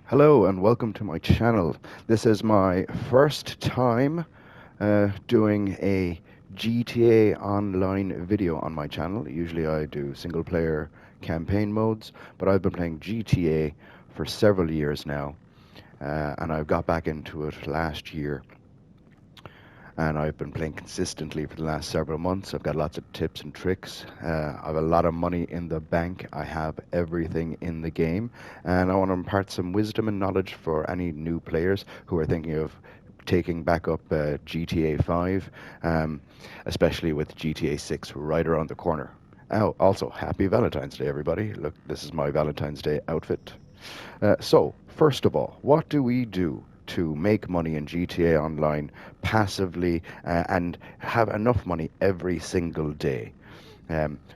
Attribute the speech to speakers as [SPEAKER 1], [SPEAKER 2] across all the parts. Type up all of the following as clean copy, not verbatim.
[SPEAKER 1] Hello and welcome to my channel. This is my first time doing a GTA Online video on my channel. Usually I do single player campaign modes, but I've been playing GTA for several years now, and I got back into it last year. And I've been playing consistently for the last several months. I've got lots of tips and tricks. I have a lot of money in the bank. I have everything in the game. And I want to impart some wisdom and knowledge for any new players who are thinking of taking back up GTA 5, especially with GTA 6 right around the corner. Oh, also, happy Valentine's Day, everybody. Look, this is my Valentine's Day outfit. So, first of all, what do we do to make money in GTA Online passively and have enough money every single day?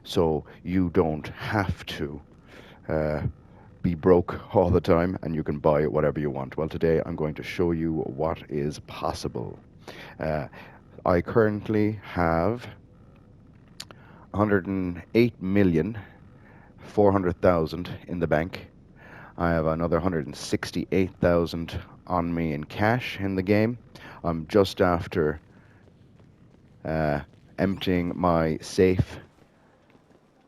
[SPEAKER 1] So you don't have to uh, be broke all the time and you can buy whatever you want. Well, today I'm going to show you what is possible. Uh, I currently have 108,400,000 in the bank. I have another 168,000 on me in cash in the game. I'm just after emptying my safe,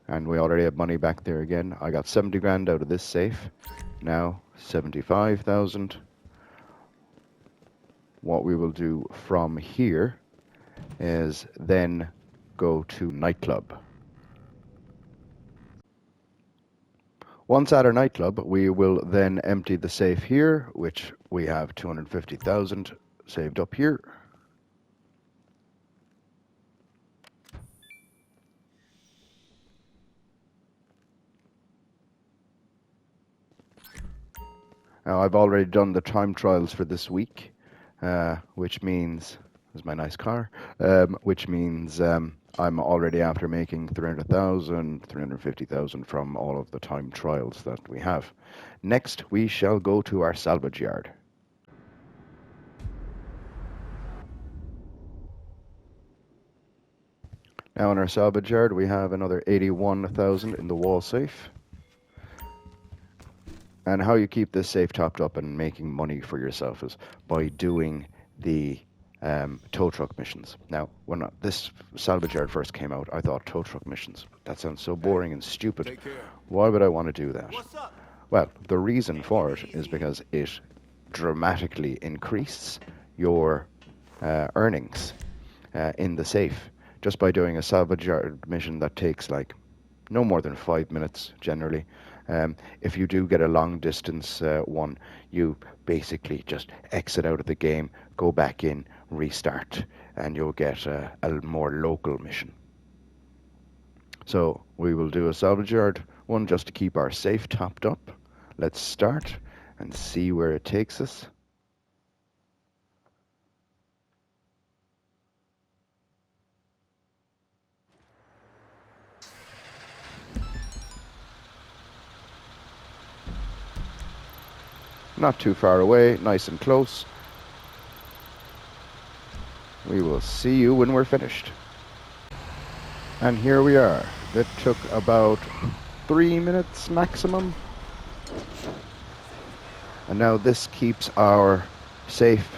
[SPEAKER 1] and we already have money back there again. I got 70 grand out of this safe. Now 75,000. What we will do from here is then go to nightclub. Once at our nightclub, we will then empty the safe here, which we have 250,000 saved up here. Now, I've already done the time trials for this week, which means, this is my nice car, which means I'm already after making 300,000, 350,000 from all of the time trials that we have. Next, we shall go to our salvage yard. Now in our salvage yard, we have another 81,000 in the wall safe. And how you keep this safe topped up and making money for yourself is by doing the tow truck missions. Now, when this salvage yard first came out, I thought tow truck missions, that sounds so boring and stupid. Why would I want to do that? Well, the reason for it is because it dramatically increases your earnings in the safe just by doing a salvage yard mission that takes like no more than 5 minutes generally. If you do get a long distance one, you basically just exit out of the game, go back in, restart, and you'll get a more local mission. So we will do a salvage yard one just to keep our safe topped up. Let's start and see where it takes us. Not too far away, nice and close. We will see you when we're finished. And here we are. It took about 3 minutes maximum. And now this keeps our safe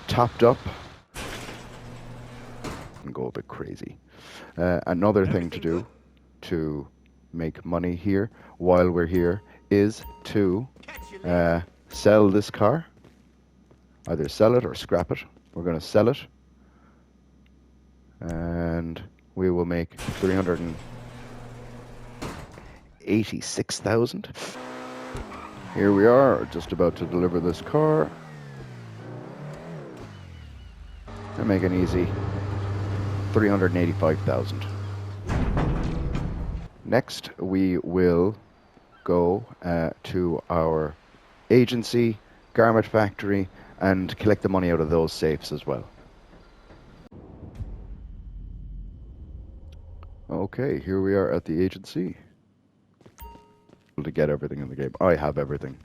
[SPEAKER 1] topped up. And go a bit crazy. Another thing to do to make money here while we're here is to sell this car. Either sell it or scrap it. We're going to sell it. And we will make 386,000. Here we are, just about to deliver this car. And make an easy 385,000. Next, we will go to our agency, garment factory, and collect the money out of those safes as well. Okay, here we are at the agency. To get everything in the game. I have everything.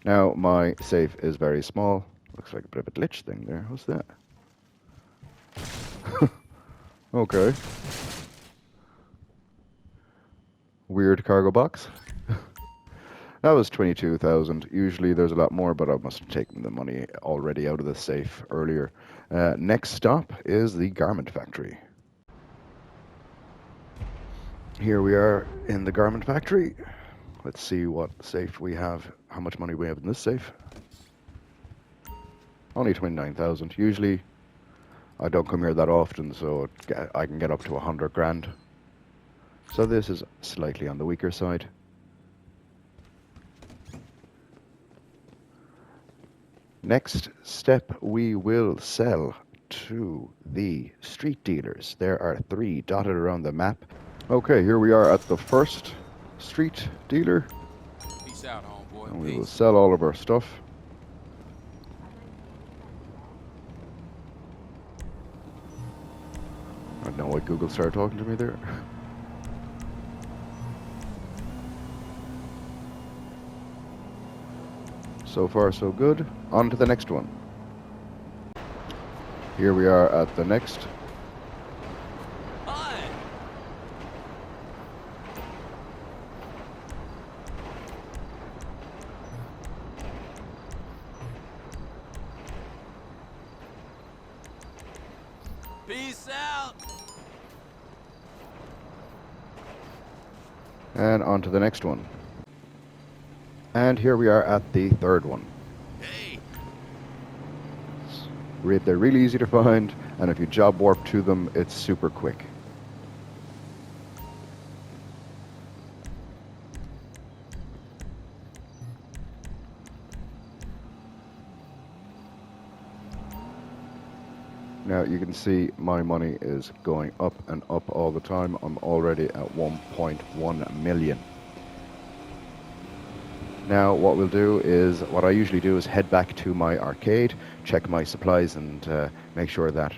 [SPEAKER 1] Now, my safe is very small. Looks like a bit of a glitch thing there. What's that? Okay. Weird cargo box. That was 22,000. Usually there's a lot more, but I must have taken the money already out of the safe earlier. Next stop is the garment factory. Here we are in the garment factory. Let's see what safe we have, how much money we have in this safe. Only 29,000. Usually I don't come here that often, so I can get up to 100 grand. So this is slightly on the weaker side. Next step, we will sell to the street dealers. There are 3 dotted around the map. Okay, here we are at the first street dealer.
[SPEAKER 2] Peace out, homeboy.
[SPEAKER 1] And we will sell all of our stuff. I don't know why Google started talking to me there. So far, so good. On to the next one. Here we are at the next.
[SPEAKER 2] Hi. Peace out.
[SPEAKER 1] And on to the next one. And here we are at the third one.
[SPEAKER 2] Hey.
[SPEAKER 1] They're really easy to find, and if you job warp to them, it's super quick. Now you can see my money is going up and up all the time. I'm already at 1.1 million. Now what we'll do is, what I usually do is head back to my arcade, check my supplies, and make sure that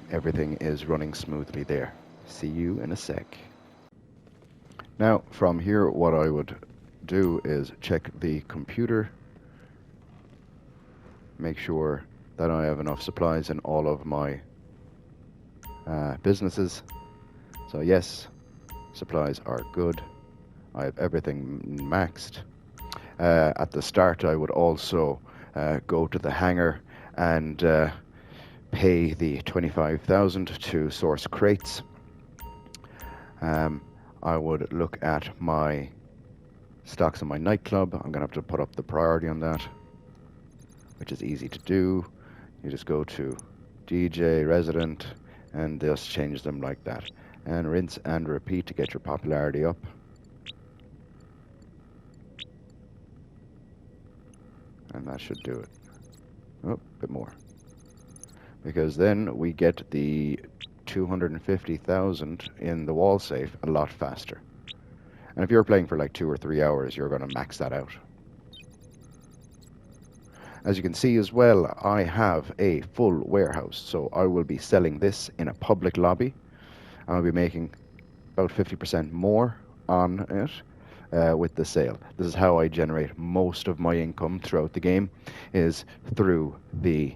[SPEAKER 1] everything is running smoothly there. See you in a sec. Now from here, what I would do is check the computer, make sure that I have enough supplies in all of my businesses. So yes, supplies are good. I have everything maxed. At the start, I would also go to the hangar and pay the 25,000 to source crates. I would look at my stocks in my nightclub. I'm going to have to put up the priority on that, which is easy to do. You just go to DJ, resident, and just change them like that. And rinse and repeat to get your popularity up. And that should do it. Oh, a bit more. Because then we get the 250,000 in the wall safe a lot faster. And if you're playing for like 2 or 3 hours, you're going to max that out. As you can see as well, I have a full warehouse, so I will be selling this in a public lobby. I'll be making about 50% more on it with the sale. This is how I generate most of my income throughout the game, is through the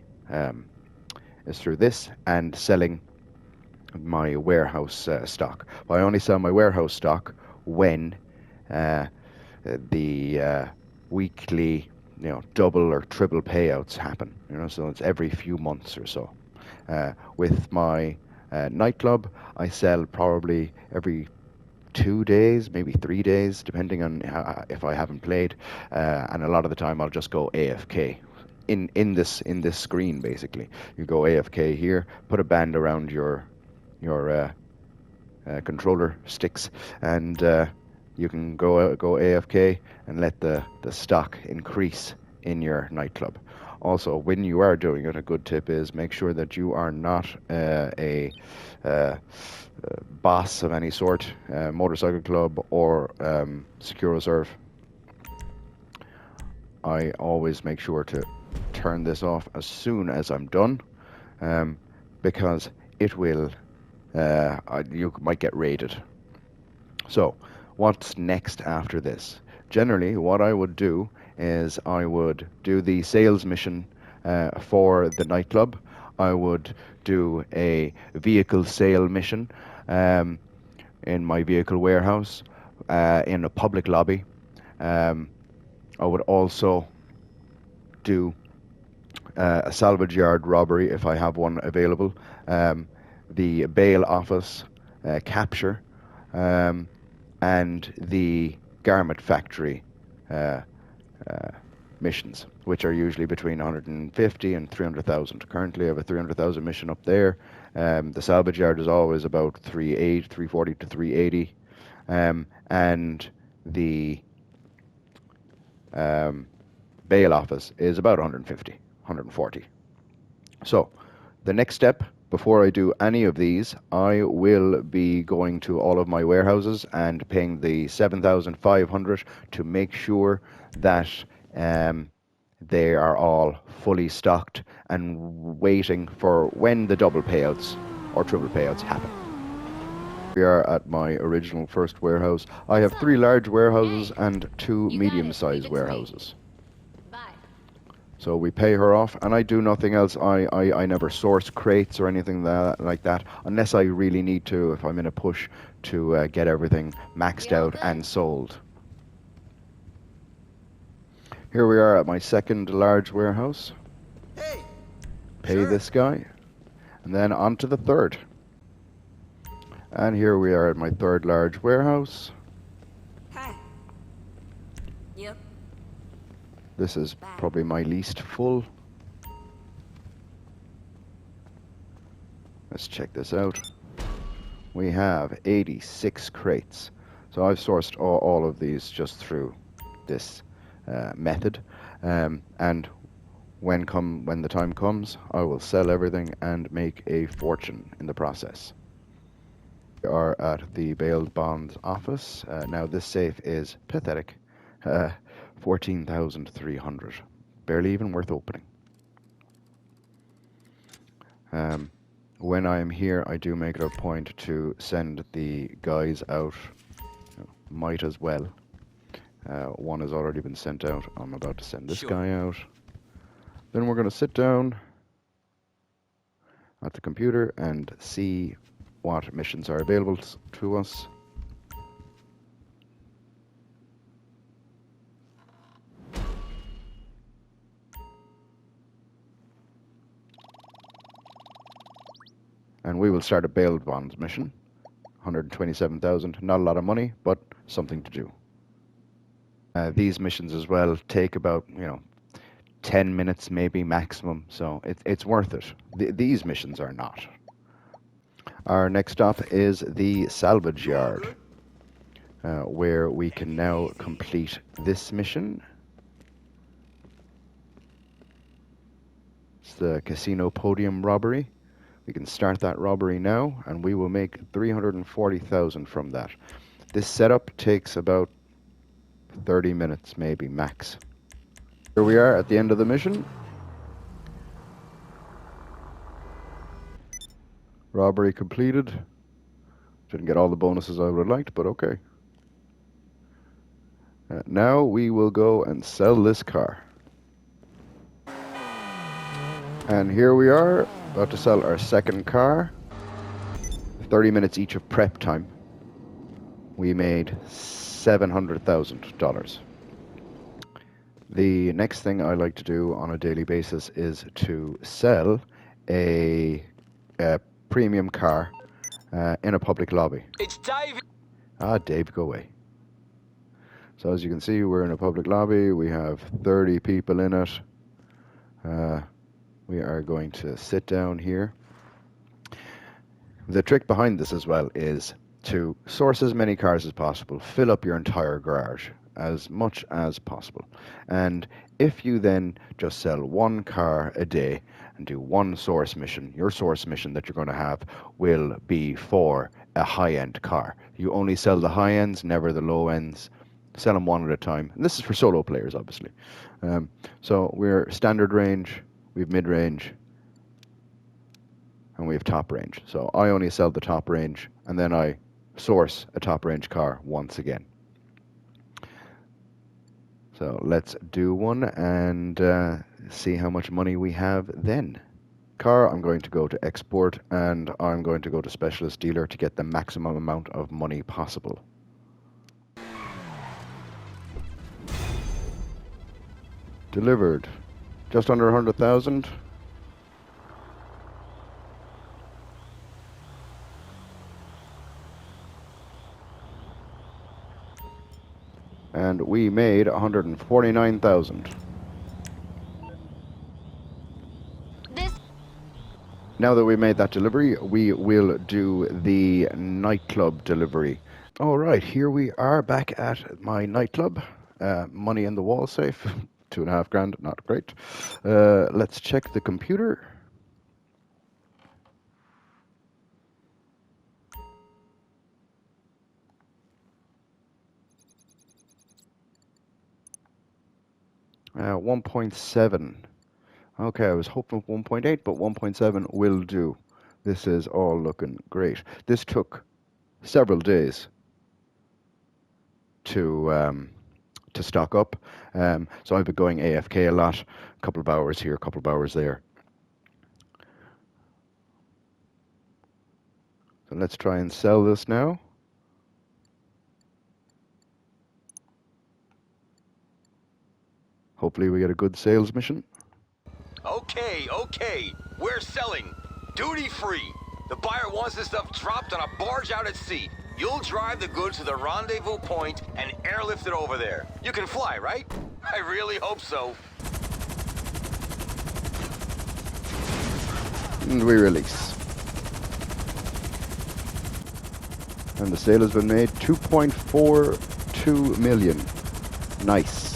[SPEAKER 1] through this and selling my warehouse stock. Well, I only sell my warehouse stock when the weekly, double or triple payouts happen. So it's every few months or so. With my nightclub, I sell probably every 2 days, maybe 3 days, depending on if I haven't played. And a lot of the time, I'll just go AFK. In this screen, basically, you go AFK here. Put a band around your controller sticks, and you can go AFK and let the stock increase in your nightclub. Also, when you are doing it, a good tip is make sure that you are not a boss of any sort, motorcycle club or secure reserve. I always make sure to turn this off as soon as I'm done, because it will you might get raided. So what's next after this? Generally, what I would do is I would do the sales mission for the nightclub. I would do a vehicle sale mission in my vehicle warehouse in a public lobby. I would also do a salvage yard robbery if I have one available, the bail office capture, and the garment factory uh, missions, which are usually between 150 and 300,000. Currently, I have a 300,000 mission up there. The salvage yard is always about 340 to 380, and the bail office is about 150, 140. So, the next step before I do any of these, I will be going to all of my warehouses and paying the 7,500 to make sure that they are all fully stocked and waiting for when the double payouts or triple payouts happen. We are at my original first warehouse. I have 3 large warehouses and 2 medium-sized warehouses. So we pay her off, and I do nothing else. I never source crates or anything like that, unless I really need to, if I'm in a push to get everything maxed out and sold. Here we are at my second large warehouse.
[SPEAKER 2] Hey.
[SPEAKER 1] Pay
[SPEAKER 2] Sure.
[SPEAKER 1] this guy, and then on to the third. And here we are at my third large warehouse.
[SPEAKER 3] Hi. Yep.
[SPEAKER 1] This is probably my least full. Let's check this out. We have 86 crates. So I've sourced all of these just through this method. And when the time comes, I will sell everything and make a fortune in the process. We are at the bail bonds office. Now this safe is pathetic. 14,300. Barely even worth opening. When I am here, I do make it a point to send the guys out. Might as well. One has already been sent out. I'm about to send this guy out. Then we're going to sit down at the computer and see what missions are available to us. And we will start a bail bonds mission. 127,000. Not a lot of money, but something to do. These missions as well take about, 10 minutes maybe maximum, so it's worth it. These missions are not. Our next stop is the salvage yard, where we can now complete this mission. It's the casino podium robbery. We can start that robbery now, and we will make 340,000 from that. This setup takes about 30 minutes, maybe, max. Here we are at the end of the mission. Robbery completed. Didn't get all the bonuses I would have liked, but okay. Now we will go and sell this car. And here we are, about to sell our second car. 30 minutes each of prep time. We made $700,000. The next thing I like to do on a daily basis is to sell a premium car in a public lobby.
[SPEAKER 2] It's Dave.
[SPEAKER 1] Ah, Dave, go away. So as you can see, we're in a public lobby. We have 30 people in it. We are going to sit down here. The trick behind this as well is to source as many cars as possible, fill up your entire garage as much as possible. And if you then just sell one car a day and do one source mission, your source mission that you're going to have will be for a high-end car. You only sell the high ends, never the low ends. Sell them one at a time. And this is for solo players, obviously. So we're standard range, we have mid-range, and we have top range. So I only sell the top range, and then I source a top range car once again. So let's do one and see how much money we have then. Car, I'm going to go to export, and I'm going to go to specialist dealer to get the maximum amount of money possible. Delivered. Just under 100,000. And we made 149,000. Now that we made that delivery, we will do the nightclub delivery. All right, here we are back at my nightclub. Money in the wall safe, 2.5 grand, not great. Let's check the computer. Uh, 1.7. Okay, I was hoping 1.8, but 1.7 will do. This is all looking great. This took several days to stock up. So I've been going AFK a lot, a couple of hours here, a couple of hours there. So let's try and sell this now. Hopefully we get a good sales mission.
[SPEAKER 4] Okay. We're selling. Duty free. The buyer wants this stuff dropped on a barge out at sea. You'll drive the goods to the rendezvous point and airlift it over there. You can fly, right? I really hope so.
[SPEAKER 1] And we release. And the sale has been made, 2.42 million. Nice.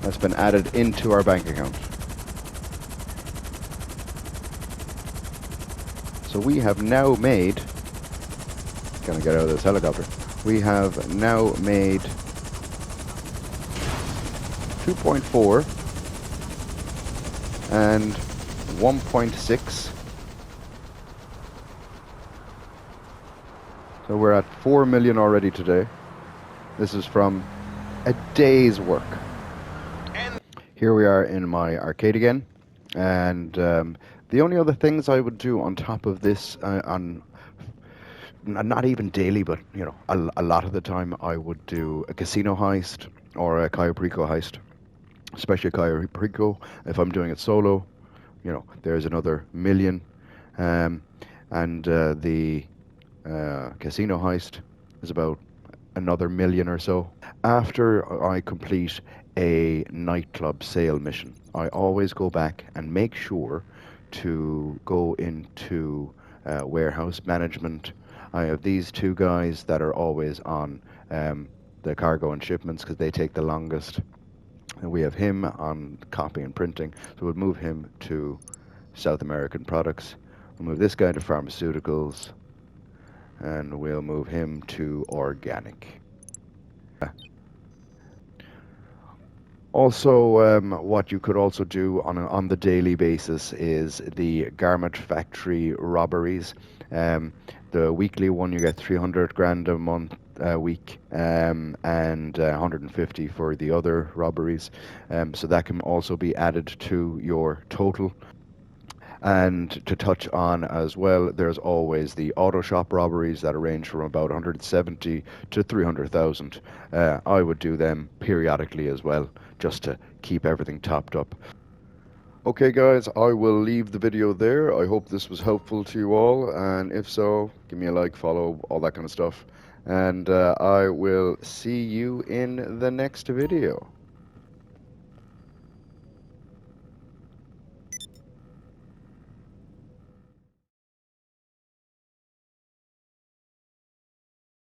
[SPEAKER 1] That's been added into our bank account. So we have now made, gonna get out of this helicopter. We have now made 2.4 and 1.6. So we're at 4 million already today. This is from a day's work. Here we are in my arcade again, and the only other things I would do on top of this, on not even daily, but you know, a lot of the time, I would do a casino heist or a Cayo Perico heist, especially Cayo Perico. If I'm doing it solo, you know, there's another million, and the casino heist is about another million or so. After I complete a nightclub sale mission, I always go back and make sure to go into warehouse management. I have these two guys that are always on the cargo and shipments because they take the longest. And we have him on copy and printing, so we'll move him to South American products. We'll move this guy to pharmaceuticals, and we'll move him to organic. Also, what you could also do on the daily basis is the garment factory robberies. The weekly one, you get 300 grand a month, week, and 150 for the other robberies. So that can also be added to your total. And to touch on as well, there's always the auto shop robberies that range from about 170 to 300,000. I would do them periodically as well, just to keep everything topped up. Okay guys, I will leave the video there. I hope this was helpful to you all, and if so, give me a like, follow, all that kind of stuff. And I will see you in the next video.